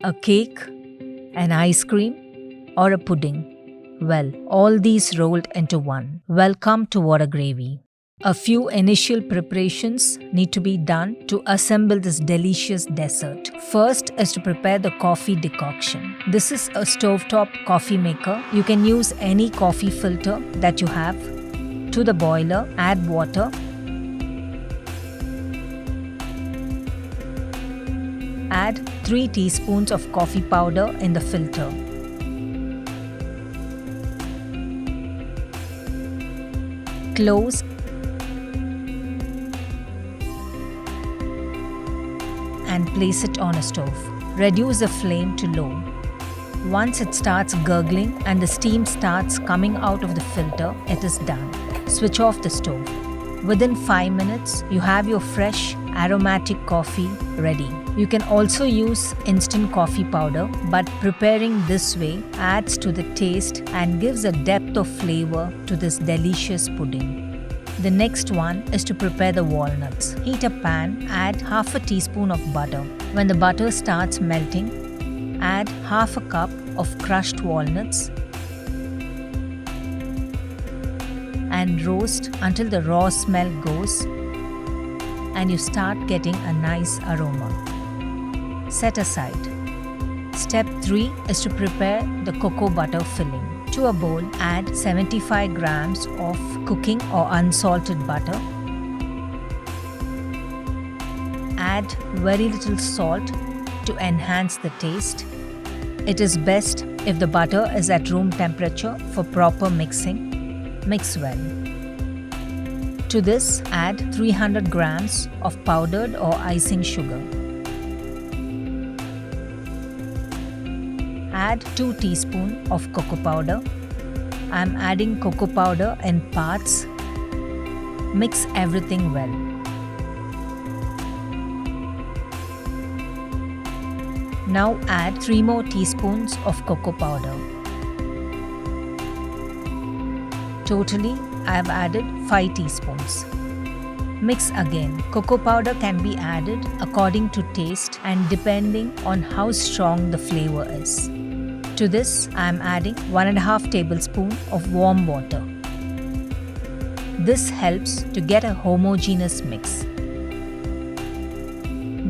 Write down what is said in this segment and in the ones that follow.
a cake, an ice cream, or a pudding. Well, all these rolled into one. Welcome to Whada Gravy. A few initial preparations need to be done to assemble this delicious dessert. First is to prepare the coffee decoction. This is a stovetop coffee maker. You can use any coffee filter that you have. To the boiler, add water. Add 3 teaspoons of coffee powder in the filter. Close and place it on a stove. Reduce the flame to low. Once it starts gurgling and the steam starts coming out of the filter, it is done. Switch off the stove. Within 5 minutes, you have your fresh, aromatic coffee ready. You can also use instant coffee powder, but preparing this way adds to the taste and gives a depth of flavor to this delicious pudding. The next one is to prepare the walnuts. Heat a pan, add half a teaspoon of butter. When the butter starts melting, add half a cup of crushed walnuts and roast until the raw smell goes and you start getting a nice aroma. Set aside. Step 3 is to prepare the cocoa butter filling. To a bowl, add 75 grams of cooking or unsalted butter. Add very little salt to enhance the taste. It is best if the butter is at room temperature for proper mixing. Mix well. To this, add 300 grams of powdered or icing sugar. Add 2 teaspoons of cocoa powder. I am adding cocoa powder in parts. Mix everything well. Now add 3 more teaspoons of cocoa powder. Totally, I have added 5 teaspoons. Mix again. Cocoa powder can be added according to taste and depending on how strong the flavor is. To this, I am adding 1.5 tablespoons of warm water. This helps to get a homogeneous mix.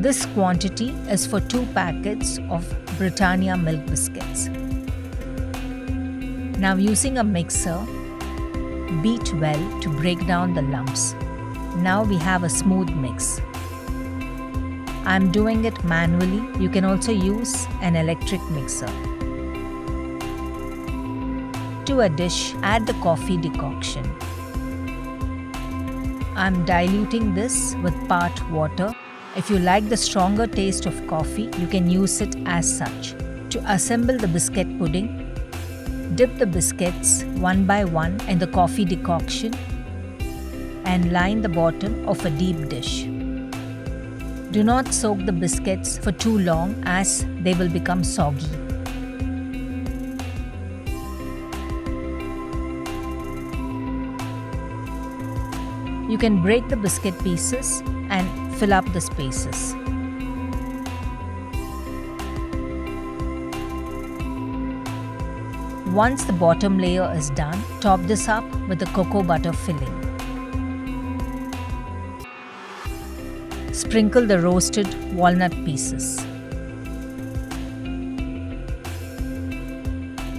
This quantity is for 2 packets of Britannia milk biscuits. Now using a mixer, beat well to break down the lumps. Now we have a smooth mix. I am doing it manually. You can also use an electric mixer. To a dish, add the coffee decoction. I am diluting this with part water. If you like the stronger taste of coffee, you can use it as such. To assemble the biscuit pudding, dip the biscuits one by one in the coffee decoction and line the bottom of a deep dish. Do not soak the biscuits for too long as they will become soggy. You can break the biscuit pieces and fill up the spaces. Once the bottom layer is done, top this up with the cocoa butter filling. Sprinkle the roasted walnut pieces.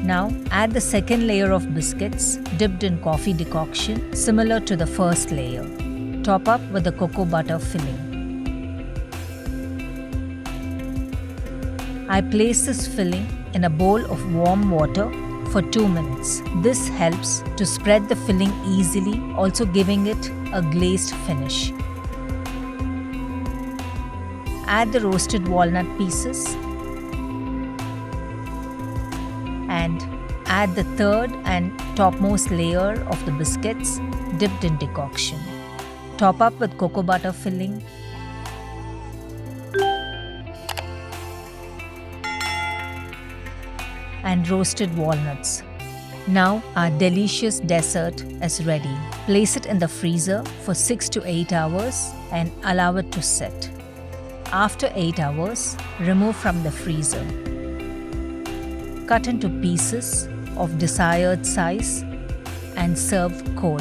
Now add the second layer of biscuits dipped in coffee decoction similar to the first layer. Top up with the cocoa butter filling. I place this filling in a bowl of warm water for 2 minutes. This helps to spread the filling easily, also giving it a glazed finish. Add the roasted walnut pieces and add the third and topmost layer of the biscuits dipped in decoction. Top up with cocoa butter filling. And roasted walnuts. Now our delicious dessert is ready. Place it in the freezer for 6 to 8 hours and allow it to set. After 8 hours, remove from the freezer. Cut into pieces of desired size and serve cold.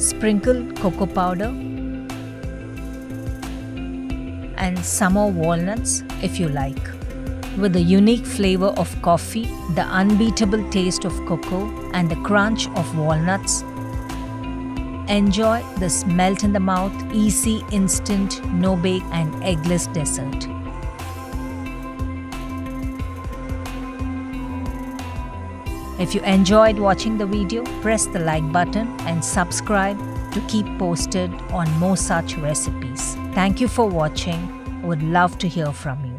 Sprinkle cocoa powder and some more walnuts if you like. With the unique flavor of coffee, the unbeatable taste of cocoa, and the crunch of walnuts, enjoy this melt-in-the-mouth, easy, instant, no-bake and eggless dessert. If you enjoyed watching the video, press the like button and subscribe to keep posted on more such recipes. Thank you for watching. I would love to hear from you.